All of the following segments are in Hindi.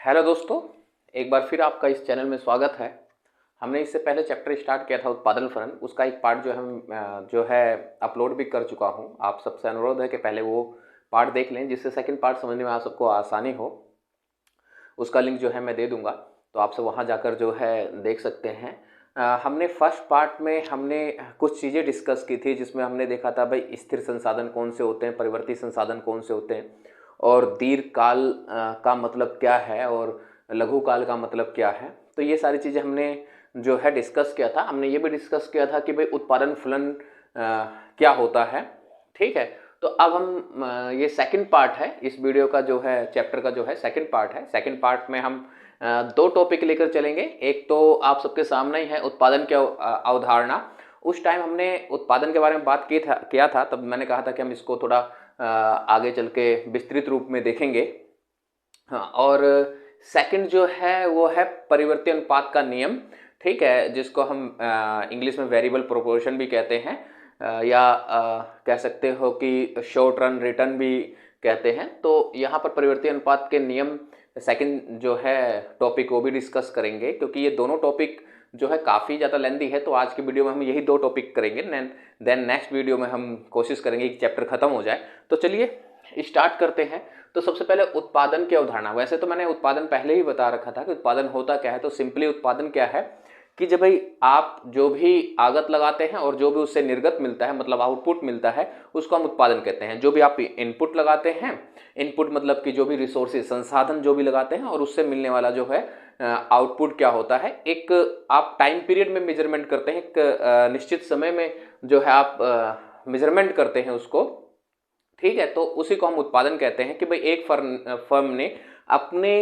हेलो दोस्तों, एक बार फिर आपका इस चैनल में स्वागत है। हमने इससे पहले चैप्टर स्टार्ट किया था उत्पादन फलन, उसका एक पार्ट जो हम जो है अपलोड भी कर चुका हूं। आप सबसे अनुरोध है कि पहले वो पार्ट देख लें, जिससे सेकंड पार्ट समझने में आप सबको आसानी हो। उसका लिंक जो है मैं दे दूंगा, तो आप सब वहां जाकर जो है देख सकते हैं। हमने फर्स्ट पार्ट में हमने कुछ चीज़ें डिस्कस की थी, जिसमें हमने देखा था भाई स्थिर संसाधन कौन से होते हैं, परिवर्ती संसाधन कौन से होते हैं, और दीर्घकाल का मतलब क्या है, और लघु काल का मतलब क्या है। तो ये सारी चीज़ें हमने जो है डिस्कस किया था। हमने ये भी डिस्कस किया था कि भाई उत्पादन फलन क्या होता है। ठीक है, तो अब हम ये सेकंड पार्ट है इस वीडियो का, जो है चैप्टर का जो है सेकंड पार्ट है। सेकंड पार्ट में हम दो टॉपिक लेकर चलेंगे। एक तो आप सबके सामने ही है उत्पादन की अवधारणा। उस टाइम हमने उत्पादन के बारे में बात किया था, तब मैंने कहा था कि हम इसको थोड़ा आगे चल के विस्तृत रूप में देखेंगे। हाँ, और सेकंड जो है वो है परिवर्ती अनुपात का नियम। ठीक है, जिसको हम इंग्लिश में वेरिएबल प्रोपोर्शन भी कहते हैं, या कह सकते हो कि शॉर्ट रन रिटर्न भी कहते हैं। तो यहाँ पर परिवर्ती अनुपात के नियम सेकंड जो है टॉपिक वो भी डिस्कस करेंगे, क्योंकि ये दोनों टॉपिक जो है काफ़ी ज़्यादा लेंदी है। तो आज की वीडियो में हम यही दो टॉपिक करेंगे, देन नेक्स्ट वीडियो में हम कोशिश करेंगे कि चैप्टर खत्म हो जाए। तो चलिए स्टार्ट करते हैं। तो सबसे पहले उत्पादन की अवधारणा। वैसे तो मैंने उत्पादन पहले ही बता रखा था कि उत्पादन होता क्या है। तो सिंपली उत्पादन क्या है कि जब भाई आप जो भी आगत लगाते हैं और जो भी उससे निर्गत मिलता है, मतलब आउटपुट मिलता है, उसको हम उत्पादन कहते हैं। जो भी आप इनपुट लगाते हैं, इनपुट मतलब कि जो भी रिसोर्सेज संसाधन जो भी लगाते हैं, और उससे मिलने वाला जो है आउटपुट क्या होता है। एक आप टाइम पीरियड में मेजरमेंट करते हैं, एक निश्चित समय में जो है आप मेजरमेंट करते हैं उसको। ठीक है, तो उसी को हम उत्पादन कहते हैं कि भाई एक फर्म ने अपने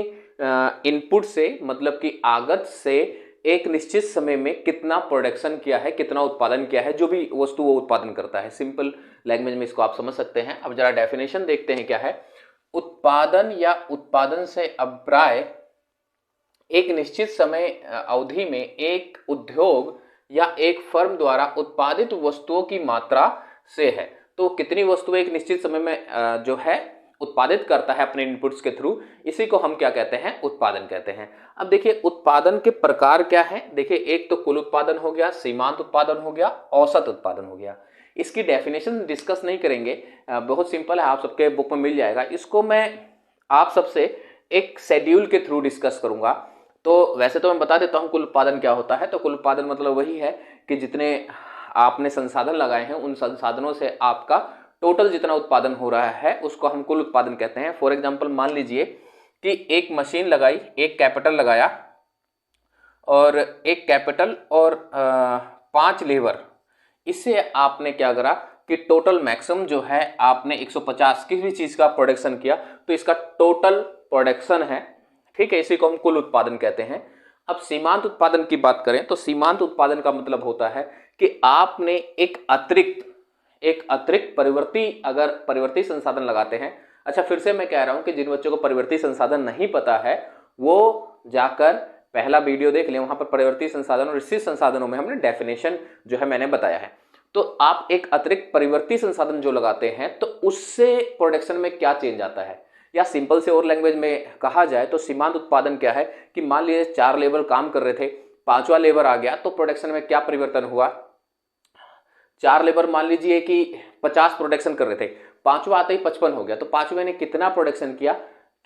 इनपुट से, मतलब कि आगत से एक निश्चित समय में कितना प्रोडक्शन किया है, कितना उत्पादन किया है, जो भी वस्तु वो उत्पादन करता है। सिंपल लैंग्वेज में इसको आप समझ सकते हैं। अब जरा डेफिनेशन देखते हैं क्या है। उत्पादन या उत्पादन से अभिप्राय एक निश्चित समय अवधि में एक उद्योग या एक फर्म द्वारा उत्पादित वस्तुओं की मात्रा से है। तो कितनी वस्तुएं एक निश्चित समय में जो है उत्पादित करता है अपने इनपुट्स के थ्रू, इसी को हम क्या कहते हैं, उत्पादन कहते हैं। अब देखिए उत्पादन के प्रकार क्या है। देखिए एक तो कुल उत्पादन हो गया, सीमांत उत्पादन हो गया, औसत उत्पादन हो गया। इसकी डेफिनेशन डिस्कस नहीं करेंगे, बहुत सिंपल है, आप सबके बुक में मिल जाएगा। इसको मैं आप सबसे एक शेड्यूल के थ्रू डिस्कस करूंगा। तो वैसे तो मैं बता देता हूं कुल उत्पादन क्या होता है। तो कुल उत्पादन मतलब वही है कि जितने आपने संसाधन लगाए हैं, उन संसाधनों से आपका टोटल जितना उत्पादन हो रहा है उसको हम कुल उत्पादन कहते हैं। फॉर एग्जांपल मान लीजिए कि एक मशीन लगाई, एक कैपिटल लगाया, और एक कैपिटल और 5 लेबर, इससे आपने क्या करा कि टोटल मैक्सिमम जो है आपने 150 किसी भी चीज का प्रोडक्शन किया, तो इसका टोटल प्रोडक्शन है। ठीक है, इसी को हम कुल उत्पादन कहते हैं। अब सीमांत उत्पादन की बात करें तो सीमांत उत्पादन का मतलब होता है कि आपने एक अतिरिक्त परिवर्ती संसाधन लगाते हैं। अच्छा, फिर से मैं कह रहा हूं कि जिन बच्चों को परिवर्ती संसाधन नहीं पता है वो जाकर पहला वीडियो देख लें, वहां पर परिवर्ती संसाधन और स्थिर संसाधनों में हमने डेफिनेशन जो है मैंने बताया है। तो आप एक अतिरिक्त परिवर्ती संसाधन जो लगाते हैं तो उससे प्रोडक्शन में क्या चेंज आता है, या सिंपल से और लैंग्वेज में कहा जाए तो सीमांत उत्पादन क्या है कि मान लीजिए 4 लेबर काम कर रहे थे, 5वां लेबर आ गया, तो प्रोडक्शन में क्या परिवर्तन हुआ। 4 लेबर मान लीजिए कि 50 प्रोडक्शन कर रहे थे, 5वां आते ही 55 हो गया, तो 5वें ने कितना प्रोडक्शन किया,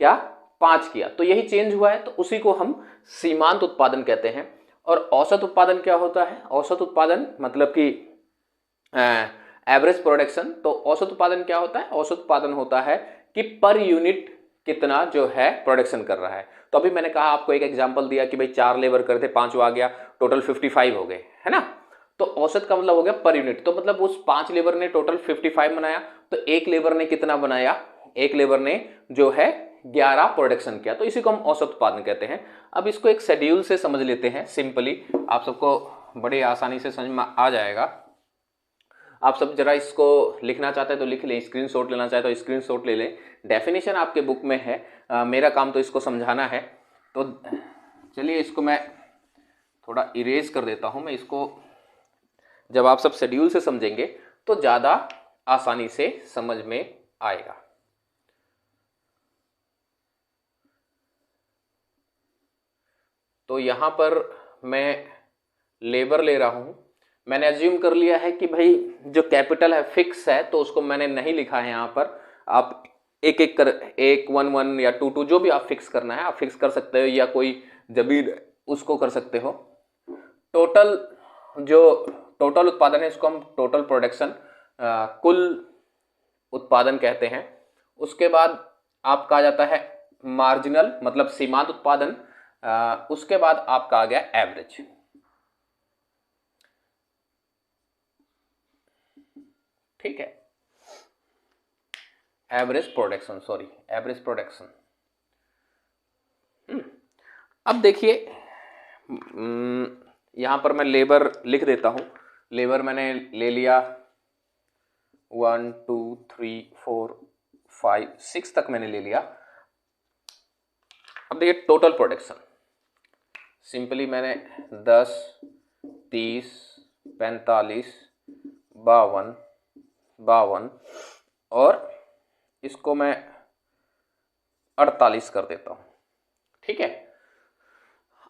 क्या 5 किया, तो यही चेंज हुआ है। तो उसी को हम सीमांत उत्पादन कहते हैं। और औसत उत्पादन क्या होता है। औसत उत्पादन मतलब कि एवरेज प्रोडक्शन। तो औसत उत्पादन क्या होता है। औसत उत्पादन होता है कि पर यूनिट कितना जो है प्रोडक्शन कर रहा है। तो अभी मैंने कहा आपको एक एग्जांपल दिया कि भाई 4 लेबर करे थे, 5वां आ गया, टोटल 55 हो गए, है ना। तो औसत का मतलब हो गया पर यूनिट। तो मतलब उस 5 लेबर ने टोटल 55 बनाया, तो एक लेबर ने कितना बनाया, एक लेबर ने जो है 11 प्रोडक्शन किया, तो इसी को हम औसत उत्पादन कहते हैं। अब इसको एक शेड्यूल से समझ लेते हैं। सिंपली आप सबको बड़ी आसानी से समझ में आ जाएगा। आप सब जरा इसको लिखना चाहते हैं तो लिख लें, स्क्रीनशॉट लेना चाहते तो स्क्रीनशॉट ले लें। डेफिनेशन आपके बुक में है, मेरा काम तो इसको समझाना है। तो चलिए इसको मैं थोड़ा इरेज कर देता हूं। मैं इसको जब आप सब शेड्यूल से समझेंगे तो ज़्यादा आसानी से समझ में आएगा। तो यहाँ पर मैं लेबर ले रहा हूँ। मैंने एज्यूम कर लिया है कि भाई जो कैपिटल है फिक्स है, तो उसको मैंने नहीं लिखा है यहाँ पर। आप एक एक कर, 1 1 1 या 2 2 जो भी आप फिक्स करना है आप फिक्स कर सकते हो, या कोई जबीर उसको कर सकते हो। टोटल जो टोटल उत्पादन है इसको हम टोटल प्रोडक्शन, कुल उत्पादन कहते हैं। उसके बाद आपका आ जाता है मार्जिनल मतलब सीमांत उत्पादन। उसके बाद आपका आ गया एवरेज। ठीक है, average production, sorry average production. अब देखिए यहां पर मैं लेबर लिख देता हूं। लेबर मैंने ले लिया 1 2 3 4 5 6 तक मैंने ले लिया। अब देखिए टोटल प्रोडक्शन, सिंपली मैंने 10 30 45 52 52 और इसको मैं 48 कर देता हूं। ठीक है,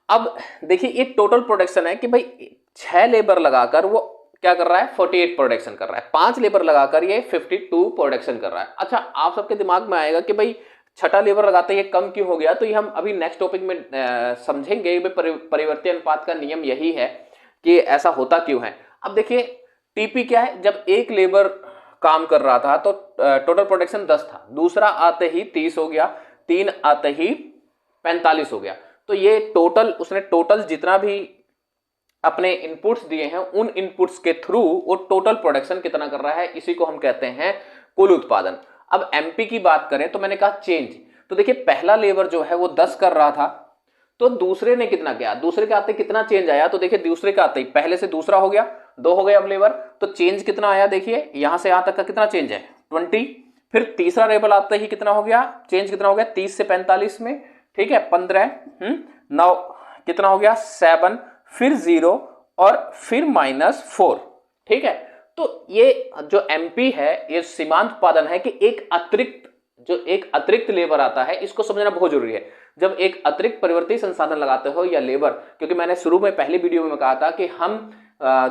अब देखिए ये टोटल प्रोडक्शन है कि भाई 6 लेबर लगाकर वो क्या कर रहा है, 48 प्रोडक्शन कर रहा है। 5 लेबर लगाकर ये 52 प्रोडक्शन कर रहा है। अच्छा, आप सबके दिमाग में आएगा कि भाई छठा लेबर लगाते ये कम क्यों हो गया, तो ये हम अभी नेक्स्ट टॉपिक में समझेंगे। परिवर्ती अनुपात का नियम यही है कि ऐसा होता क्यों है। अब देखिए टीपी क्या है, जब एक लेबर काम कर रहा था तो टोटल प्रोडक्शन 10 था, दूसरा आते ही 30 हो गया, 3 आते ही 45 हो गया। तो ये टोटल उसने टोटल जितना भी अपने इनपुट्स दिए हैं उन इनपुट्स के थ्रू वो टोटल प्रोडक्शन कितना कर रहा है, इसी को हम कहते हैं कुल उत्पादन। अब एमपी की बात करें तो मैंने कहा चेंज, तो देखिए पहला लेबर जो है वो 10 कर रहा था, तो दूसरे ने कितना किया, दूसरे के आते कितना चेंज आया, तो देखिए दूसरे के आते ही पहले से दूसरा हो गया, 2 हो गए अब लेबर, तो चेंज कितना आया, देखिए यहां से यहां तक का कितना चेंज है 20। फिर तीसरा लेबर आते ही कितना हो गया, चेंज कितना हो गया 30 से 45 में, ठीक है 15, 9 कितना हो गया 7, फिर 0 और फिर -4। ठीक है, तो ये जो एमपी है ये सीमांत उत्पादन है कि एक अतिरिक्त लेबर आता है, इसको समझना बहुत जरूरी है। जब एक अतिरिक्त परिवर्ती संसाधन लगाते हो या लेबर, क्योंकि मैंने शुरू में पहली वीडियो में कहा था कि हम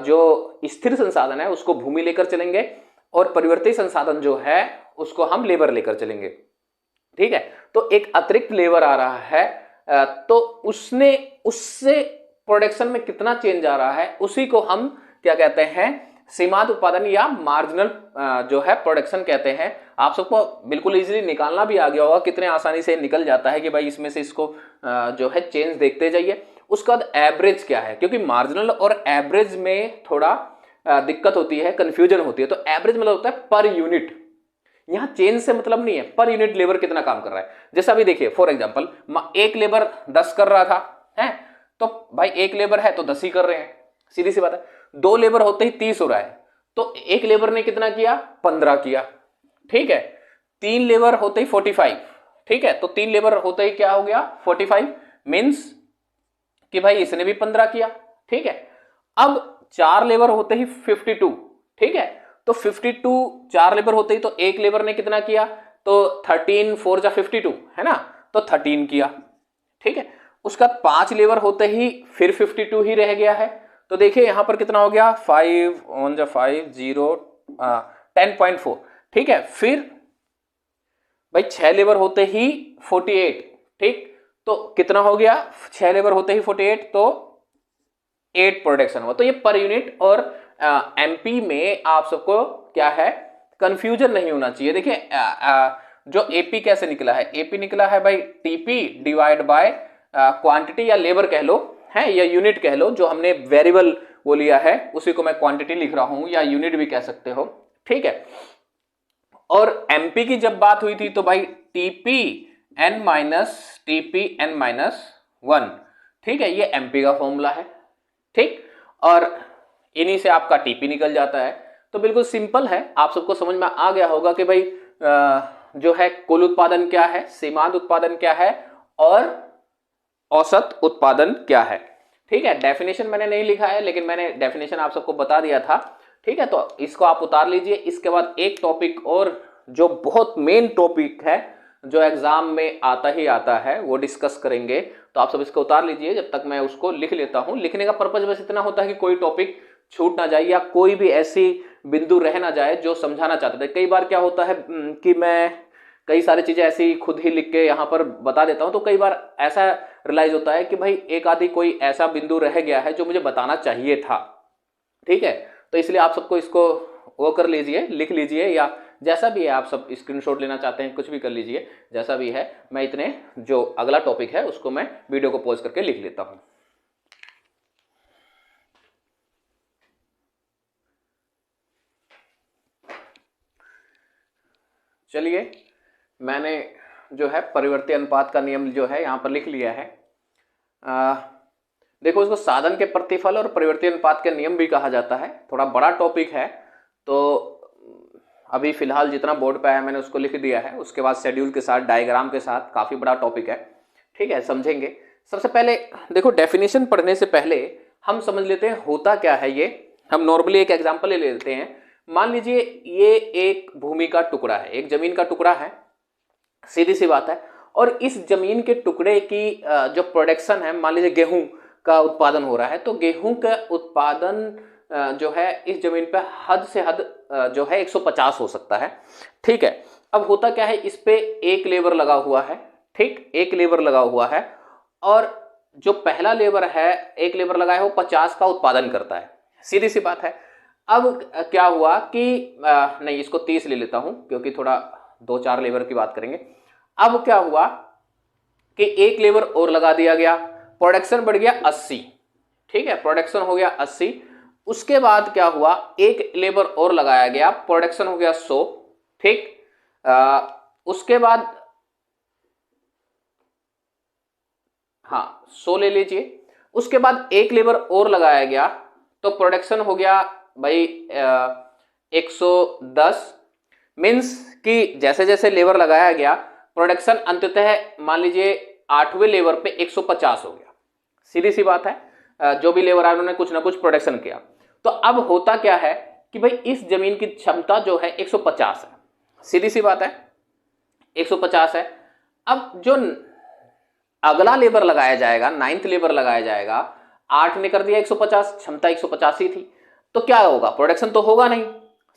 जो स्थिर संसाधन है उसको भूमि लेकर चलेंगे और परिवर्ती संसाधन जो है उसको हम लेबर लेकर चलेंगे। ठीक है, तो एक अतिरिक्त लेबर आ रहा है तो उससे प्रोडक्शन में कितना चेंज आ रहा है उसी को हम क्या कहते हैं, सीमांत उत्पादन या मार्जिनल जो है प्रोडक्शन कहते हैं। आप सबको बिल्कुल इजीली निकालना भी आ गया होगा, कितने आसानी से निकल जाता है कि भाई इसमें से इसको जो है चेंज देखते जाइए। उसके बाद एवरेज क्या है, क्योंकि मार्जिनल और एवरेज में थोड़ा दिक्कत होती है, कंफ्यूजन होती है। तो एवरेज मतलब होता है पर यूनिट, यहां चेंज से मतलब नहीं है, पर यूनिट लेबर कितना काम कर रहा है। जैसा अभी देखिए फॉर एग्जांपल एक लेबर 10 कर रहा था है, तो भाई एक लेबर है तो 10 ही कर रहे हैं, सीधी सी बात है। 2 लेबर होते ही 30 हो रहा है, तो एक लेबर ने कितना किया 15 किया। ठीक है, 3 लेबर होते ही 45, ठीक है, तो 3 लेबर होते ही क्या हो गया 45, मीन्स कि भाई इसने भी 15 किया। ठीक है, अब 4 लेबर होते ही 52, ठीक है, तो 52 4 लेबर होते ही तो एक लेबर ने कितना किया, तो 13 4 जा 52 है ना, तो 13 किया। ठीक है, उसका 5 लेबर होते ही फिर 52 ही रह गया है, तो देखिए यहां पर कितना हो गया 5 1 जा 5 0 10.4। ठीक है, फिर भाई 6 लेबर होते ही 48, ठीक, तो कितना हो गया 6 लेबर होते ही 48, तो 8 प्रोडक्शन हुआ। तो ये पर यूनिट और एमपी में आप सबको क्या है कंफ्यूजन नहीं होना चाहिए। देखिए जो एपी कैसे निकला है, एपी निकला है भाई टीपी डिवाइड बाय क्वांटिटी या लेबर कह लो है, या यूनिट कह लो, जो हमने वेरिएबल वो लिया है उसी को मैं क्वांटिटी लिख रहा हूं या यूनिट भी कह सकते हो। ठीक है, और एमपी की जब बात हुई थी तो भाई टीपी n -1, ठीक है, ये एमपी का फॉर्मूला है। ठीक, और इन्हीं से आपका टीपी निकल जाता है। तो बिल्कुल सिंपल है, आप सबको समझ में आ गया होगा कि भाई जो है कुल उत्पादन क्या है, सीमांत उत्पादन क्या है और औसत उत्पादन क्या है। ठीक है, डेफिनेशन मैंने नहीं लिखा है लेकिन मैंने डेफिनेशन आप सबको बता दिया था। ठीक है, तो इसको आप उतार लीजिए। इसके बाद एक टॉपिक और जो बहुत मेन टॉपिक है जो एग्जाम में आता ही आता है वो डिस्कस करेंगे, तो आप सब इसको उतार लीजिए जब तक मैं उसको लिख लेता हूं। लिखने का पर्पज बस इतना होता है कि कोई टॉपिक छूट ना जाए या कोई भी ऐसी बिंदु रह ना जाए जो समझाना चाहते थे। कई बार क्या होता है कि मैं कई सारी चीजें ऐसी खुद ही लिख के यहाँ पर बता देता हूं, तो कई बार ऐसा रियलाइज होता है कि भाई एक आधी कोई ऐसा बिंदु रह गया है जो मुझे बताना चाहिए था। ठीक है, तो इसलिए आप सबको इसको वो कर लीजिए, लिख लीजिए, या जैसा भी है आप सब स्क्रीनशॉट लेना चाहते हैं कुछ भी कर लीजिए, जैसा भी है। मैं इतने जो अगला टॉपिक है उसको मैं वीडियो को पॉज करके लिख लेता हूं। चलिए, मैंने जो है परिवर्ती अनुपात का नियम जो है यहां पर लिख लिया है। देखो, इसको साधन के प्रतिफल और परिवर्ती अनुपात के नियम भी कहा जाता है। थोड़ा बड़ा टॉपिक है, तो अभी फिलहाल जितना बोर्ड पे आया मैंने उसको लिख दिया है। उसके बाद शेड्यूल के साथ, डायग्राम के साथ, काफी बड़ा टॉपिक है। ठीक है, समझेंगे। सबसे पहले देखो, डेफिनेशन पढ़ने से पहले हम समझ लेते हैं होता क्या है ये। हम नॉर्मली एक एग्जांपल ले लेते हैं। मान लीजिए ये एक भूमि का टुकड़ा है, एक जमीन का टुकड़ा है, सीधी सी बात है। और इस जमीन के टुकड़े की जो प्रोडक्शन है, मान लीजिए गेहूं का उत्पादन हो रहा है, तो गेहूं का उत्पादन जो है इस जमीन पे हद से हद जो है 150 हो सकता है। ठीक है, अब होता क्या है, इस पे एक लेबर लगा हुआ है। ठीक, एक लेबर लगा हुआ है, और जो पहला लेबर है, एक लेबर लगा है, वो 50 का उत्पादन करता है। सीधी सी बात है। अब क्या हुआ कि नहीं, इसको 30 ले लेता हूं क्योंकि थोड़ा 2-4 लेबर की बात करेंगे। अब क्या हुआ कि एक लेबर और लगा दिया गया, प्रोडक्शन बढ़ गया 80। ठीक है, प्रोडक्शन हो गया 80। उसके बाद क्या हुआ, एक लेबर और लगाया गया, प्रोडक्शन हो गया 100। ठीक, उसके बाद हाँ 100 ले लीजिए। उसके बाद एक लेबर और लगाया गया, तो प्रोडक्शन हो गया भाई 110। मीन्स कि जैसे जैसे लेबर लगाया गया, प्रोडक्शन अंततः मान लीजिए 8वें लेबर पे 150 हो गया। सीधी सी बात है, जो भी लेबर आए उन्होंने कुछ ना कुछ प्रोडक्शन किया। तो अब होता क्या है कि भाई इस जमीन की क्षमता जो है 150 है। सीधी सी बात है, 150 है। अब जो अगला लेबर लगाया जाएगा, 9th लेबर लगाया जाएगा, 8 ने कर दिया 150, क्षमता 150 ही थी, तो क्या होगा, प्रोडक्शन तो होगा नहीं।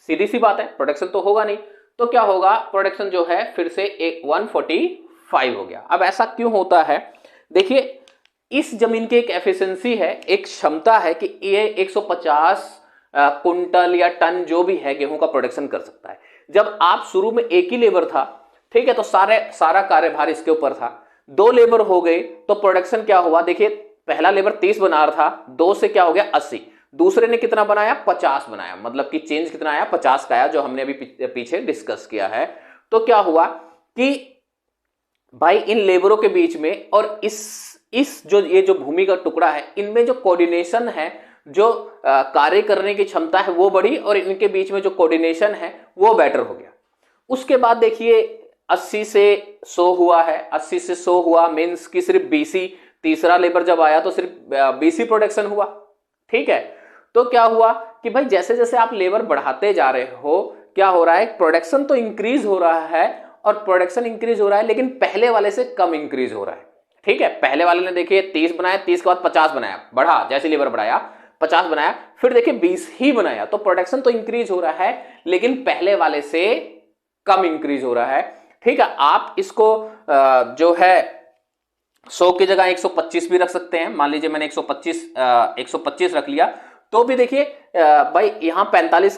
सीधी सी बात है, प्रोडक्शन तो होगा नहीं, तो क्या होगा, प्रोडक्शन जो है फिर से 145 हो गया। अब ऐसा क्यों होता है, देखिए इस जमीन की एक एफिशिएंसी है, एक क्षमता है कि ये 150 कुंटल या टन जो भी है गेहूं का प्रोडक्शन कर सकता है। जब आप शुरू में एक ही लेबर था, ठीक है, तो सारा कार्यभार इसके ऊपर था। 2 लेबर हो गए तो प्रोडक्शन क्या हुआ, देखिए पहला लेबर 30 बना रहा था, 2 से क्या हो गया 80, दूसरे ने कितना बनाया 50 बनाया, मतलब कि चेंज कितना आया 50 का आया, जो हमने अभी पीछे डिस्कस किया है। तो क्या हुआ कि भाई इन लेबरों के बीच में और इस जो ये जो भूमि का टुकड़ा है, इनमें जो कोऑर्डिनेशन है, जो कार्य करने की क्षमता है वो बढ़ी, और इनके बीच में जो कोऑर्डिनेशन है वो बेटर हो गया। उसके बाद देखिए 80 से 100 हुआ है, 80 से 100 हुआ, मीन्स कि सिर्फ बीसी, तीसरा लेबर जब आया तो सिर्फ बीसी प्रोडक्शन हुआ। ठीक है, तो क्या हुआ कि भाई जैसे जैसे आप लेबर बढ़ाते जा रहे हो, क्या हो रहा है, प्रोडक्शन तो इंक्रीज हो रहा है, और प्रोडक्शन इंक्रीज हो रहा है लेकिन पहले वाले से कम इंक्रीज हो रहा है। ठीक है, पहले वाले ने देखिए 30 बनाया, 30 के बाद 50 बनाया, बढ़ा, जैसे लेबर बढ़ाया 50 बनाया, फिर देखिए 20 ही बनाया, तो प्रोडक्शन तो इंक्रीज हो रहा है लेकिन पहले वाले से कम इंक्रीज हो रहा है। ठीक है, आप इसको जो है 100 की जगह 125 भी रख सकते हैं। मान लीजिए मैंने 125 रख लिया, तो भी देखिए भाई यहाँ 45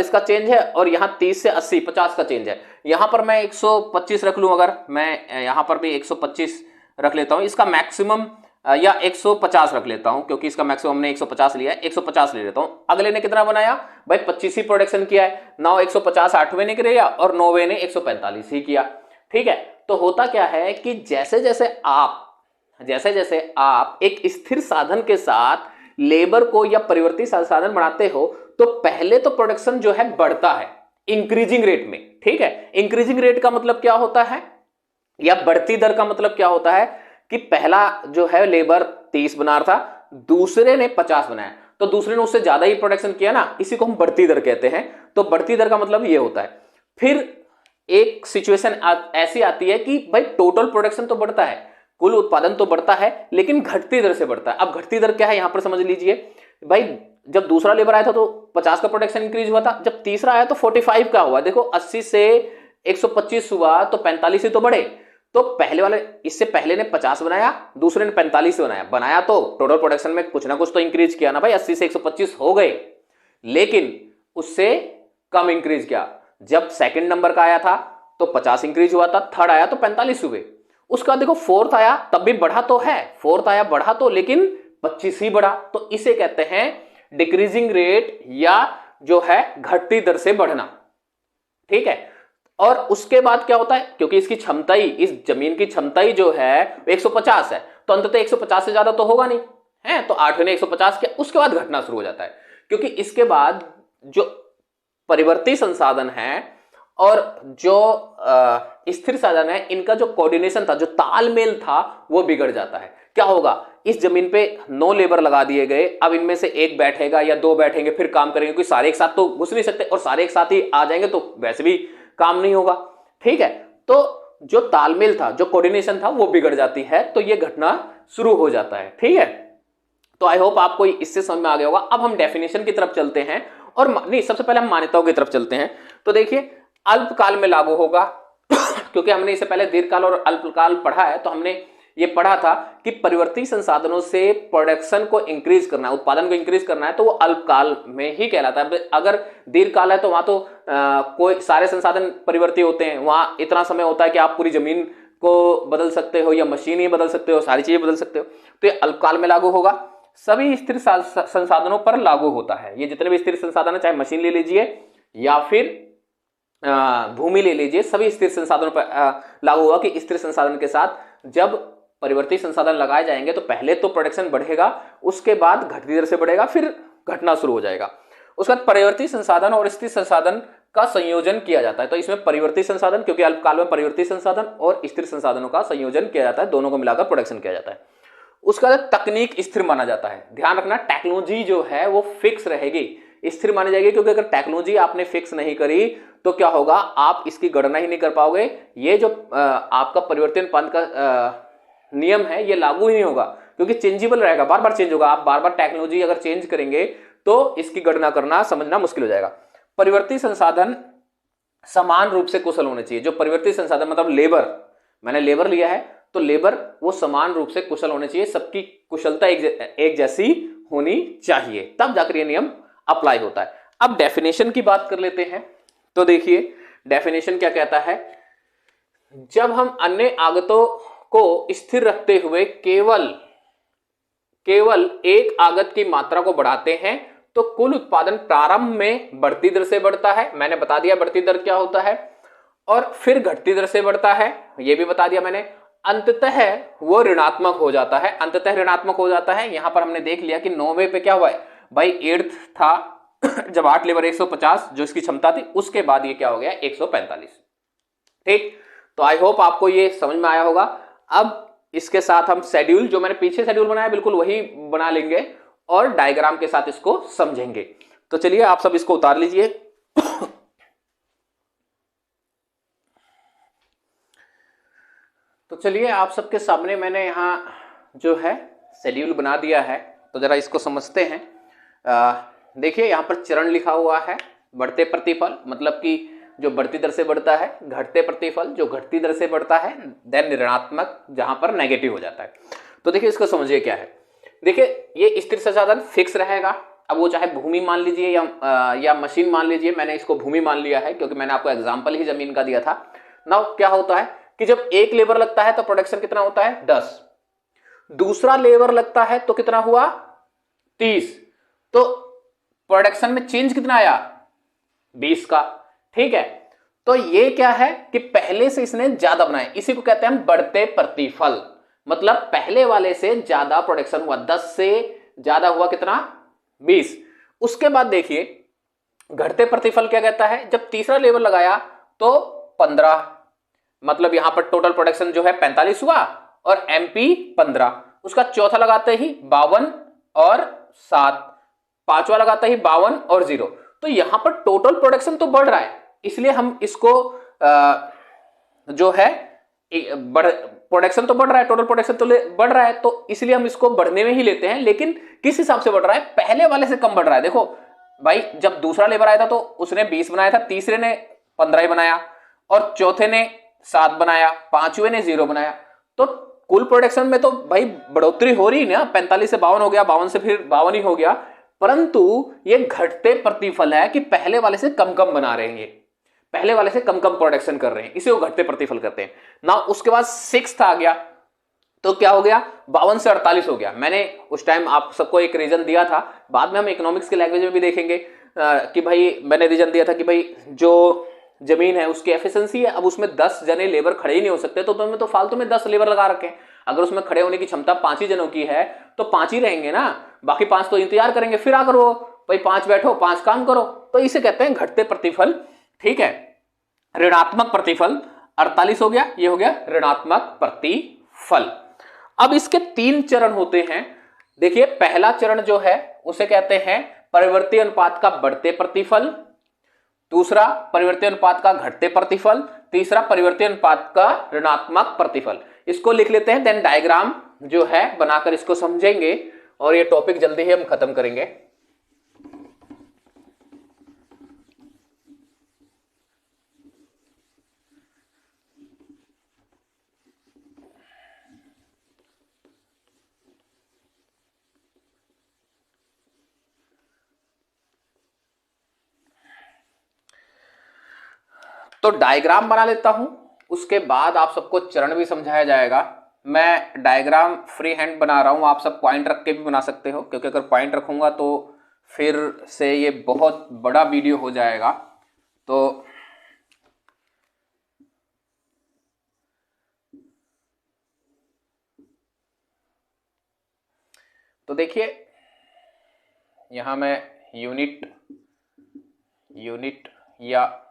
का चेंज है, और यहाँ 30 से 80 50 का चेंज है। यहाँ पर मैं 125 रख लूं, अगर मैं यहाँ पर भी 125 रख लेता हूँ, इसका मैक्सिमम या 150 रख लेता हूं, क्योंकि इसका मैक्सिमम हमने 150 लिया है, 150 ले लेता हूं। अगले ने कितना बनाया भाई 25 ही प्रोडक्शन किया है, 150 8वें ने किया और 9वें ने 145 ही किया। ठीक है, तो होता क्या है कि जैसे जैसे आप एक स्थिर साधन के साथ लेबर को या परिवर्ती साधन बनाते हो, तो पहले तो प्रोडक्शन जो है बढ़ता है इंक्रीजिंग रेट में। ठीक है, इंक्रीजिंग रेट का मतलब क्या होता है, या बढ़ती दर का मतलब क्या होता है कि पहला जो है लेबर 30 बना रहा था, दूसरे ने 50 बनाया, तो दूसरे ने उससे ज्यादा ही प्रोडक्शन किया ना, इसी को हम बढ़ती दर कहते हैं। तो बढ़ती दर का मतलब ये होता है। फिर एक सिचुएशन ऐसी आती है कि भाई टोटल प्रोडक्शन तो बढ़ता है, कुल उत्पादन तो बढ़ता है, लेकिन घटती दर से बढ़ता है। अब घटती दर क्या है यहां पर समझ लीजिए भाई, जब दूसरा लेबर आया था तो 50 का प्रोडक्शन इंक्रीज हुआ था, जब तीसरा आया तो 45 का हुआ। देखो 80 से 125 हुआ तो 45 ही तो बढ़े। तो पहले वाले, इससे पहले ने 50 बनाया, दूसरे ने 45 बनाया तो टोटल प्रोडक्शन में कुछ ना कुछ तो इंक्रीज किया ना भाई, 80 से 125 हो गए, लेकिन उससे कम इंक्रीज किया। जब सेकंड नंबर का आया था तो 50 इंक्रीज हुआ था, थर्ड आया तो 45 हुए। उसका देखो फोर्थ आया तब भी बढ़ा तो है, फोर्थ आया बढ़ा तो, लेकिन 25 ही बढ़ा। तो इसे कहते हैं डिक्रीजिंग रेट, या जो है घटती दर से बढ़ना। ठीक है। और उसके बाद क्या होता है, क्योंकि इसकी क्षमता ही, इस जमीन की क्षमता ही जो है 150 है, तो अंततः 150 से ज्यादा तो होगा नहीं है, तो 8 ने 150 किया, उसके बाद घटना शुरू हो जाता है। क्योंकि इसके बाद जो परिवर्ती संसाधन है और जो स्थिर साधन है, इनका जो कोऑर्डिनेशन था, जो तालमेल था, वो बिगड़ जाता है। क्या होगा, इस जमीन पे 9 लेबर लगा दिए गए, अब इनमें से एक बैठेगा या 2 बैठेंगे फिर काम करेंगे, क्योंकि सारे एक साथ तो घुस नहीं सकते, और सारे एक साथ ही आ जाएंगे तो वैसे भी काम नहीं होगा। ठीक है। तो जो तालमेल था, जो कोऑर्डिनेशन था, वो बिगड़ जाती है, तो ये घटना शुरू हो जाता है। ठीक है। तो आई होप आपको इससे समझ में आ गया होगा। अब हम डेफिनेशन की तरफ चलते हैं, और नहीं, सबसे पहले हम मान्यताओं की तरफ चलते हैं। तो देखिए, अल्पकाल में लागू होगा क्योंकि हमने इससे पहले दीर्घकाल और अल्पकाल पढ़ा है, तो हमने ये पढ़ा था कि परिवर्ती संसाधनों से प्रोडक्शन को इंक्रीज करना है, उत्पादन को इंक्रीज करना है, तो वो अल्पकाल में ही कहलाता है। अगर दीर्घकाल है तो वहां तो कोई सारे संसाधन परिवर्ती होते हैं, वहां इतना समय होता है कि आप पूरी जमीन को बदल सकते हो या मशीन ही बदल सकते हो, सारी चीजें बदल सकते हो। तो ये अल्पकाल में लागू होगा, सभी स्थिर संसाधनों पर लागू होता है। ये जितने भी स्थिर संसाधन है, चाहे मशीन ले लीजिए या फिर भूमि ले लीजिए, सभी स्थिर संसाधनों पर लागू होगा कि स्थिर संसाधन के साथ जब परिवर्ती संसाधन लगाए जाएंगे तो पहले तो प्रोडक्शन बढ़ेगा, उसके बाद घटती दर से बढ़ेगा, फिर घटना शुरू हो जाएगा। उसके बाद परिवर्ती संसाधन और स्थिर संसाधन का संयोजन किया जाता है। तो इसमें परिवर्ती संसाधन, क्योंकि अल्पकाल में परिवर्ती संसाधन और स्थिर संसाधनों का संयोजन किया जाता है, दोनों को मिलाकर प्रोडक्शन किया जाता है। उसका बाद तकनीक स्थिर माना जाता है। ध्यान रखना, टेक्नोलॉजी जो है वो फिक्स रहेगी, स्थिर मानी जाएगी, क्योंकि अगर टेक्नोलॉजी आपने फिक्स नहीं करी तो क्या होगा, आप इसकी गणना ही नहीं कर पाओगे। ये जो आपका परिवर्तन पंथ का नियम है, ये लागू ही नहीं होगा, क्योंकि चेंजेबल रहेगा, बार बार चेंज होगा। आप बार बार टेक्नोलॉजी अगर चेंज करेंगे तो इसकी गणना करना, समझना मुश्किल हो जाएगा। परिवर्ती संसाधन समान रूप से कुशल होने चाहिए। जो परिवर्ती संसाधन मतलब लेबर, मैंने लेबर लिया है तो लेबर वो समान रूप से कुशल होने चाहिए, सबकी कुशलता एक जैसी होनी चाहिए, तब जाकर ये नियम अप्लाई होता है। अब डेफिनेशन की बात कर लेते हैं। तो देखिए डेफिनेशन क्या कहता है, जब हम अन्य आगतों को स्थिर रखते हुए केवल एक आगत की मात्रा को बढ़ाते हैं तो कुल उत्पादन प्रारंभ में बढ़ती दर से बढ़ता है, मैंने बता दिया बढ़ती दर क्या होता है, और फिर घटती दर से बढ़ता है, यह भी बता दिया मैंने। अंततः वो ऋणात्मक हो जाता है, अंततः ऋणात्मक हो जाता है। यहां पर हमने देख लिया कि 9वें पे क्या हुआ है भाई, 8th था जब 8 लेबर 150 जो इसकी क्षमता थी, उसके बाद ये क्या हो गया 145। ठीक, तो आई होप आपको ये समझ में आया होगा। अब इसके साथ हम शेड्यूल, जो मैंने पीछे शेड्यूल बनाया बिल्कुल वही बना लेंगे और डायग्राम के साथ इसको समझेंगे। तो चलिए आप सब इसको उतार लीजिए। तो चलिए आप सबके सामने मैंने यहां जो है शेड्यूल बना दिया है, तो जरा इसको समझते हैं। देखिए यहां पर चरण लिखा हुआ है, बढ़ते प्रतिफल मतलब कि जो बढ़ती दर से बढ़ता है, घटते प्रतिफल जो घटती दर से बढ़ता है, देन ऋणात्मक जहां पर नेगेटिव हो जाता है। तो देखिए इसको समझिए क्या है। देखिए ये स्थिर संसाधन फिक्स रहेगा, अब वो चाहे भूमि मान लीजिए या मशीन मान लीजिए। मैंने इसको भूमि मान लिया है क्योंकि मैंने आपको एग्जाम्पल ही जमीन का दिया था। नाउ क्या होता है कि जब एक लेबर लगता है तो प्रोडक्शन कितना होता है 10, दूसरा लेबर लगता है तो कितना हुआ 30, तो प्रोडक्शन में चेंज कितना आया 20 का। ठीक है, तो ये क्या है कि पहले से इसने ज्यादा बनाया, इसी को कहते हैं हम बढ़ते प्रतिफल। मतलब पहले वाले से ज्यादा प्रोडक्शन हुआ, 10 से ज्यादा हुआ कितना 20। उसके बाद देखिए घटते प्रतिफल क्या कहता है, जब तीसरा लेवल लगाया तो 15, मतलब यहां पर टोटल प्रोडक्शन जो है 45 हुआ और एमपी 15। उसका चौथा लगाते ही 52 और 7, पांचवा लगाता ही 52 और 0। तो यहां पर टोटल प्रोडक्शन तो बढ़ रहा है, इसलिए हम इसको जो है प्रोडक्शन तो बढ़ रहा है, टोटल प्रोडक्शन तो बढ़ रहा है, तो इसलिए हम इसको बढ़ने में ही लेते हैं। लेकिन किस हिसाब से बढ़ रहा है? पहले वाले से कम बढ़ रहा है। देखो भाई, जब दूसरा लेबर आया था तो उसने 20 बनाया था, तीसरे ने 15 ही बनाया, और चौथे ने 7 बनाया, पांचवें ने 0 बनाया। तो कुल प्रोडक्शन में तो भाई बढ़ोतरी हो रही ना, 45 से 52 हो गया, 52 से फिर 52 ही हो गया, परंतु ये घटते प्रतिफल है कि पहले वाले से कम कम बना रहे हैं, ये पहले वाले से कम कम प्रोडक्शन कर रहे हैं, इसे वो घटते प्रतिफल करते हैं ना। उसके बाद 6th आ गया, तो क्या हो गया? 52 से 48 हो गया। मैंने उस टाइम आप सबको एक रीजन दिया था, बाद में हम इकोनॉमिक्स के लैंग्वेज में भी देखेंगे कि भाई मैंने रीजन दिया था कि भाई जो जमीन है उसकी एफिशिएंसी है, अब उसमें 10 जने लेबर खड़े ही नहीं हो सकते, तो तुम्हें तो फालतू में 10 लेबर लगा रखे हैं। अगर उसमें खड़े होने की क्षमता 5 ही जनों की है तो 5 ही रहेंगे ना, बाकी 5 तो इंतजार करेंगे, फिर आकर वो भाई 5 बैठो 5 काम करो। तो इसे कहते हैं घटते प्रतिफल। ठीक है, ऋणात्मक प्रतिफल 48 हो गया, ये हो गया ऋणात्मक प्रतिफल। अब इसके 3 चरण होते हैं। देखिए, पहला चरण जो है उसे कहते हैं परिवर्ती अनुपात का बढ़ते प्रतिफल, दूसरा परिवर्ती अनुपात का घटते प्रतिफल, तीसरा परिवर्ती अनुपात का ऋणात्मक प्रतिफल। इसको लिख लेते हैं, देन डायग्राम जो है बनाकर इसको समझेंगे और ये टॉपिक जल्दी ही हम खत्म करेंगे। तो डायग्राम बना लेता हूं, उसके बाद आप सबको चरण भी समझाया जाएगा। मैं डायग्राम फ्री हैंड बना रहा हूं, आप सब पॉइंट रख के भी बना सकते हो, क्योंकि अगर पॉइंट रखूंगा तो फिर से ये बहुत बड़ा वीडियो हो जाएगा। तो देखिए, यहां मैं यूनिट या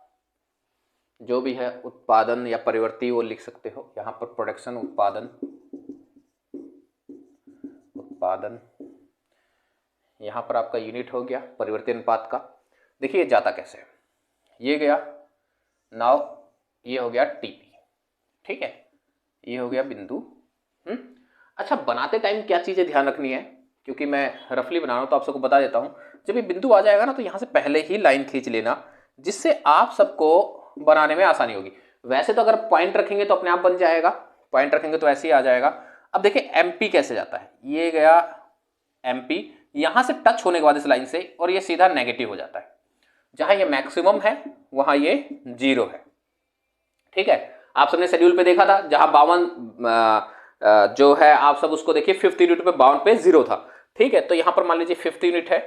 जो भी है उत्पादन या परिवर्ती वो लिख सकते हो। यहां पर प्रोडक्शन उत्पादन, यहां पर आपका यूनिट हो गया परिवर्ती अनुपात का। देखिए ये जाता कैसे है, ये गया नाउ, ये हो गया टीपी। ठीक है, ये हो गया बिंदु। अच्छा, बनाते टाइम क्या चीजें ध्यान रखनी है, क्योंकि मैं रफली बना रहा हूं तो आप सबको बता देता हूं। जब ये बिंदु आ जाएगा ना तो यहां से पहले ही लाइन खींच लेना, जिससे आप सबको बनाने में आसानी होगी। वैसे तो अगर पॉइंट रखेंगे तो अपने आप बन जाएगा, पॉइंट रखेंगे तो ऐसे ही आ जाएगा। अब देखिए एमपी कैसे जाता है, ये गया एमपी, यहां से टच होने के बाद इस लाइन से, और ये सीधा नेगेटिव हो जाता है। जहां ये मैक्सिमम है वहां ये 0 है। ठीक है, आप सबने शेड्यूल पे देखा था, जहां 52 जो है आप सब उसको देखिए 5th यूनिट पे 52 पे 0 था। ठीक है, तो यहां पर मान लीजिए 5th यूनिट है,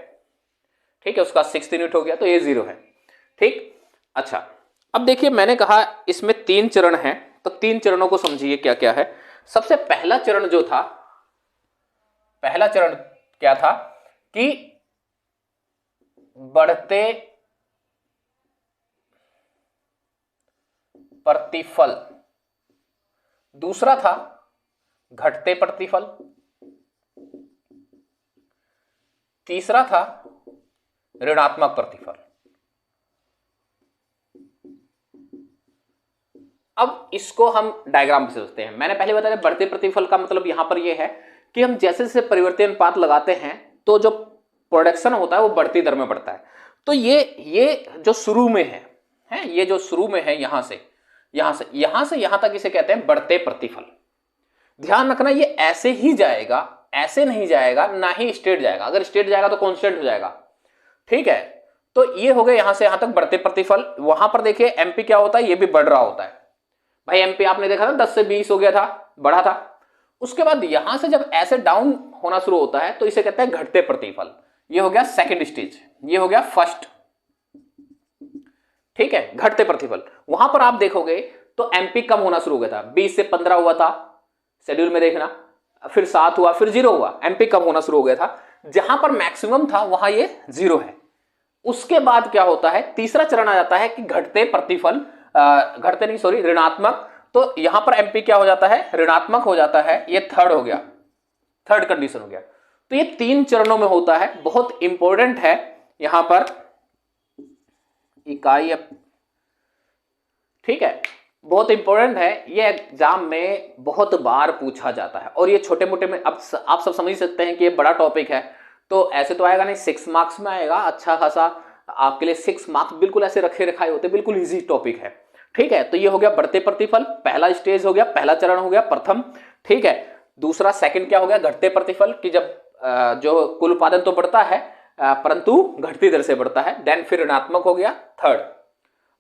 ठीक है, उसका 6th यूनिट हो गया, तो ये 0 है। ठीक, अच्छा, अब देखिए मैंने कहा इसमें 3 चरण हैं, तो 3 चरणों को समझिए क्या क्या है। सबसे पहला चरण जो था, पहला चरण क्या था कि बढ़ते प्रतिफल, दूसरा था घटते प्रतिफल, तीसरा था ऋणात्मक प्रतिफल। अब इसको हम डायग्राम से समझते हैं। मैंने पहले बताया बढ़ते प्रतिफल का मतलब यहां पर यह है कि हम जैसे जैसे परिवर्ती अनुपात लगाते हैं तो जो प्रोडक्शन होता है वो बढ़ती दर में बढ़ता है। तो ये जो शुरू में है ये जो शुरू में है यहां से यहां तक इसे कहते हैं बढ़ते प्रतिफल। ध्यान रखना, ये ऐसे ही जाएगा, ऐसे नहीं जाएगा, ना ही स्ट्रेट जाएगा। अगर स्ट्रेट जाएगा तो कांस्टेंट हो जाएगा। ठीक है, तो ये हो गया यहां से यहां तक बढ़ते प्रतिफल। वहां पर देखिए एमपी क्या होता है, ये भी बढ़ रहा होता है। भाई एमपी आपने देखा था 10 से 20 हो गया था, बढ़ा था। उसके बाद यहां से जब ऐसे डाउन होना शुरू होता है तो इसे कहते हैं घटते प्रतिफल। ये हो गया सेकंड स्टेज, ये हो गया फर्स्ट। ठीक है, घटते प्रतिफल। वहां पर आप देखोगे तो एमपी कम होना शुरू हो गया था, 20 से 15 हुआ था, शेड्यूल में देखना, फिर 7 हुआ, फिर 0 हुआ, एमपी कम होना शुरू हो गया था। जहां पर मैक्सिमम था वहां ये 0 है। उसके बाद क्या होता है, तीसरा चरण आ जाता है कि घटते प्रतिफल, घटते नहीं सॉरी ऋणात्मक। तो यहां पर एमपी क्या हो जाता है, ऋणात्मक हो जाता है। ये थर्ड हो गया, थर्ड कंडीशन हो गया। तो ये 3 चरणों में होता है, बहुत इंपॉर्टेंट है यहां पर इकाई। ठीक है, बहुत इंपॉर्टेंट है, ये एग्जाम में बहुत बार पूछा जाता है। और ये छोटे मोटे में अब आप सब समझ सकते हैं कि ये बड़ा टॉपिक है, तो ऐसे तो आएगा नहीं, 6 मार्क्स में आएगा अच्छा खासा आपके लिए। 6 मार्क्स बिल्कुल ऐसे रखे रखाए होते, बिल्कुल इजी टॉपिक है। ठीक है, तो ये हो गया बढ़ते प्रतिफल, पहला स्टेज हो गया, पहला चरण हो गया प्रथम। ठीक है, दूसरा सेकंड क्या हो गया, घटते प्रतिफल, कि जब जो कुल उत्पादन तो बढ़ता है परंतु घटती दर से बढ़ता है। देन फिर ऋणात्मक हो गया थर्ड।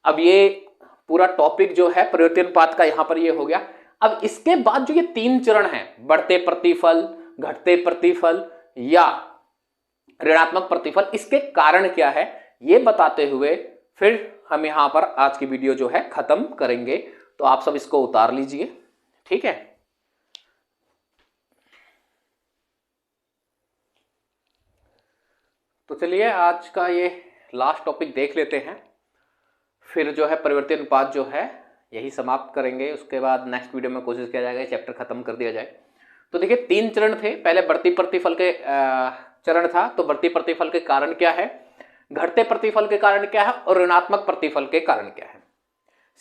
अब ये पूरा टॉपिक जो है परिवर्ती अनुपात का यहां पर ये हो गया। अब इसके बाद जो ये 3 चरण हैं, बढ़ते प्रतिफल, घटते प्रतिफल या ऋणात्मक प्रतिफल, इसके कारण क्या है ये बताते हुए फिर हम यहां पर आज की वीडियो जो है खत्म करेंगे। तो आप सब इसको उतार लीजिए। ठीक है, तो चलिए आज का ये लास्ट टॉपिक देख लेते हैं, फिर जो है परिवर्ती अनुपात जो है यही समाप्त करेंगे। उसके बाद नेक्स्ट वीडियो में कोशिश किया जाएगा चैप्टर खत्म कर दिया जाए। तो देखिए 3 चरण थे, पहले बढ़ती प्रतिफल के चरण था, तो बढ़ती प्रतिफल के कारण क्या है, घटते प्रतिफल के कारण क्या है और ऋणात्मक प्रतिफल के कारण क्या है।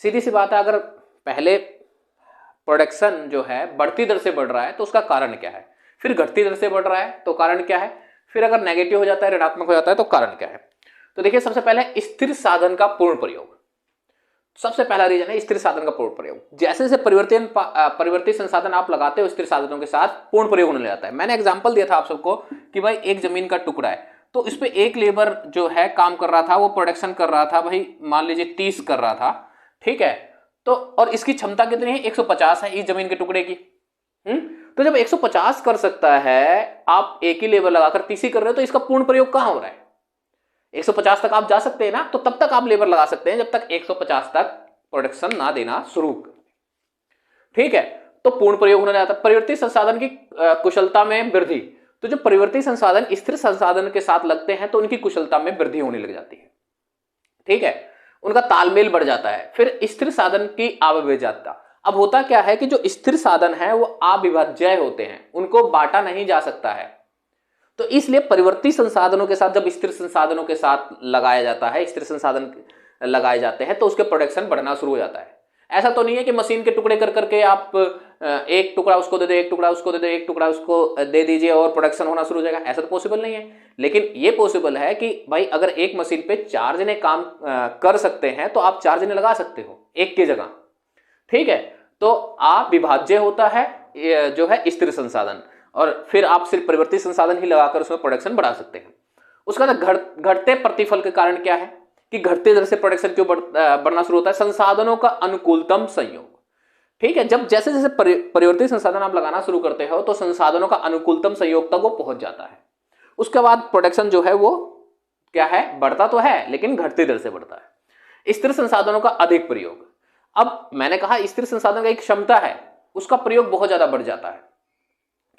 सीधी सी बात है, अगर पहले प्रोडक्शन जो है बढ़ती दर से बढ़ रहा है तो उसका कारण क्या है, फिर घटती दर से बढ़ रहा है तो कारण क्या है, फिर अगर नेगेटिव हो जाता है, ऋणात्मक हो जाता है तो कारण क्या है। तो देखिए सबसे पहले स्थिर साधन का पूर्ण प्रयोग, सबसे पहला रीजन है स्थिर साधन का पूर्ण प्रयोग। जैसे जैसे परिवर्ती संसाधन आप लगाते हो स्थिर साधनों के साथ, पूर्ण प्रयोग होने जाता है। मैंने एग्जांपल दिया था आप सबको कि भाई एक जमीन का टुकड़ा है, तो इस पे एक लेबर जो है काम कर रहा था, वो प्रोडक्शन कर रहा था, भाई मान लीजिए 30 कर रहा था। ठीक है, तो और इसकी क्षमता कितनी है, 150 है इस जमीन के टुकड़े की। तो जब 150 कर सकता है, आप एक ही लेबर लगाकर 30 ही कर रहे हो, तो इसका पूर्ण प्रयोग कहां हो रहा है, 150 तक आप जा सकते हैं ना, तो तब तक आप लेबर लगा सकते हैं जब तक 150 तक प्रोडक्शन ना देना शुरू कर। ठीक है, तो पूर्ण प्रयोग होने जाता है। परिवर्ती संसाधन की कुशलता में वृद्धि, तो जो परिवर्ती संसाधन स्थिर संसाधन के साथ लगते हैं तो उनकी कुशलता में वृद्धि होने लग जाती है। ठीक है, उनका तालमेल बढ़ जाता है। फिर स्थिर साधन की अविभाज्यता, अब होता क्या है कि जो स्थिर साधन है वो अविभाज्य होते हैं, उनको बांटा नहीं जा सकता है। तो इसलिए परिवर्ती संसाधनों के साथ जब स्थिर संसाधनों के साथ लगाया जाता है, स्थिर संसाधन लगाए जाते हैं, तो उसके प्रोडक्शन बढ़ना शुरू हो जाता है। ऐसा तो नहीं है कि मशीन के टुकड़े कर करके आप एक टुकड़ा उसको दे दो, एक टुकड़ा उसको दे दो, एक टुकड़ा उसको दे दीजिए और प्रोडक्शन होना शुरू हो जाएगा, ऐसा तो पॉसिबल नहीं है। लेकिन ये पॉसिबल है कि भाई अगर एक मशीन पे 4 जने काम कर सकते हैं तो आप 4 जने लगा सकते हो एक की जगह। ठीक है, तो अविभाज्य होता है जो है स्थिर संसाधन, और फिर आप सिर्फ परिवर्ती संसाधन ही लगाकर उसमें प्रोडक्शन बढ़ा सकते हैं। उसका घटते प्रतिफल के कारण क्या है कि घटते दर से प्रोडक्शन क्यों बढ़ना शुरू होता है, संसाधनों का अनुकूलतम संयोग। ठीक है, जब जैसे जैसे परिवर्ती संसाधन आप लगाना शुरू करते हो तो संसाधनों का अनुकूलतम संयोग तक वो पहुंच जाता है। उसके बाद प्रोडक्शन जो है वो क्या है, बढ़ता तो है लेकिन घटती दर से बढ़ता है। स्थिर संसाधनों का अधिक प्रयोग, अब मैंने कहा स्थिर संसाधन का एक क्षमता है, उसका प्रयोग बहुत ज्यादा बढ़ जाता है।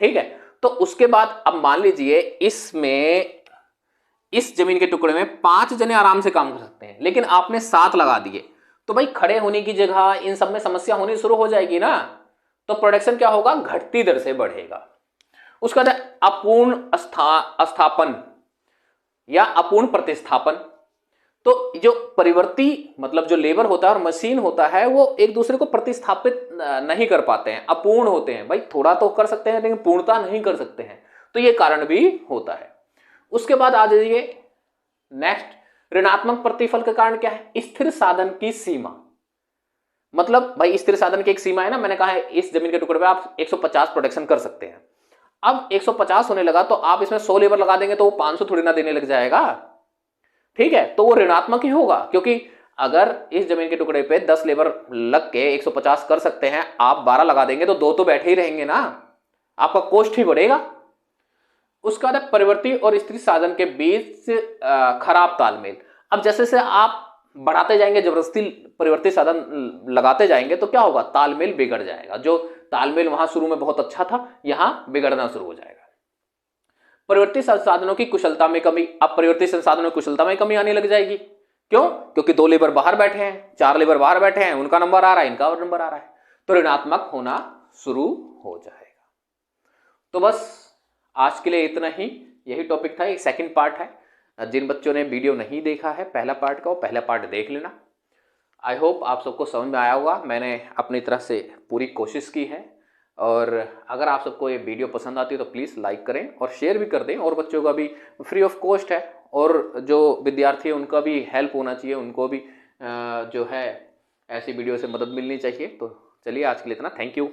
ठीक है, तो उसके बाद अब मान लीजिए इसमें इस जमीन के टुकड़े में 5 जने आराम से काम कर सकते हैं, लेकिन आपने 7 लगा दिए, तो भाई खड़े होने की जगह इन सब में समस्या होनी शुरू हो जाएगी ना, तो प्रोडक्शन क्या होगा, घटती दर से बढ़ेगा। उसका अपूर्ण स्थापन या अपूर्ण प्रतिस्थापन, तो जो परिवर्ती मतलब जो लेबर होता है और मशीन होता है वो एक दूसरे को प्रतिस्थापित नहीं कर पाते हैं, अपूर्ण होते हैं। भाई थोड़ा तो कर सकते हैं लेकिन पूर्णता नहीं कर सकते हैं, तो ये कारण भी होता है। उसके बाद आ जाइए नेक्स्ट, ऋणात्मक प्रतिफल का कारण क्या है, स्थिर साधन की सीमा। मतलब भाई स्थिर साधन की एक सीमा है ना, मैंने कहा है इस जमीन के टुकड़े पे आप 150 प्रोडक्शन कर सकते हैं। अब 150 होने लगा तो आप इसमें 100 लेबर लगा देंगे तो वो 500 थोड़ी ना देने लग जाएगा। ठीक है, तो वो ऋणात्मक ही होगा, क्योंकि अगर इस जमीन के टुकड़े पे 10 लेबर लग के 150 कर सकते हैं, आप 12 लगा देंगे तो 2 तो बैठे ही रहेंगे ना, आपका कॉस्ट ही बढ़ेगा। उसका बाद परिवर्ती और स्थिर साधन के बीच खराब तालमेल, अब जैसे से आप बढ़ाते जाएंगे, जबरदस्ती परिवर्ती साधन लगाते जाएंगे तो क्या होगा, तालमेल बिगड़ जाएगा। जो तालमेल वहां शुरू में बहुत अच्छा था, यहां बिगड़ना शुरू हो जाएगा। परिवर्ती संसाधनों की कुशलता में कमी, अब परिवर्ती संसाधनों की कुशलता में कमी आने लग जाएगी। क्यों, क्योंकि 2 लेबर बाहर बैठे हैं, 4 लेबर बाहर बैठे हैं, उनका नंबर आ रहा है, इनका नंबर आ रहा है, तो ऋणात्मक होना शुरू हो जाएगा। तो बस आज के लिए इतना ही, यही टॉपिक था। एक सेकंड पार्ट है, जिन बच्चों ने वीडियो नहीं देखा है पहला पार्ट का, वो पहला पार्ट देख लेना। आई होप आप सबको समझ में आया होगा। मैंने अपनी तरफ से पूरी कोशिश की है, और अगर आप सबको ये वीडियो पसंद आती है तो प्लीज़ लाइक करें और शेयर भी कर दें, और बच्चों का भी फ्री ऑफ कॉस्ट है, और जो विद्यार्थी है उनका भी हेल्प होना चाहिए, उनको भी जो है ऐसी वीडियो से मदद मिलनी चाहिए। तो चलिए आज के लिए इतना, थैंक यू।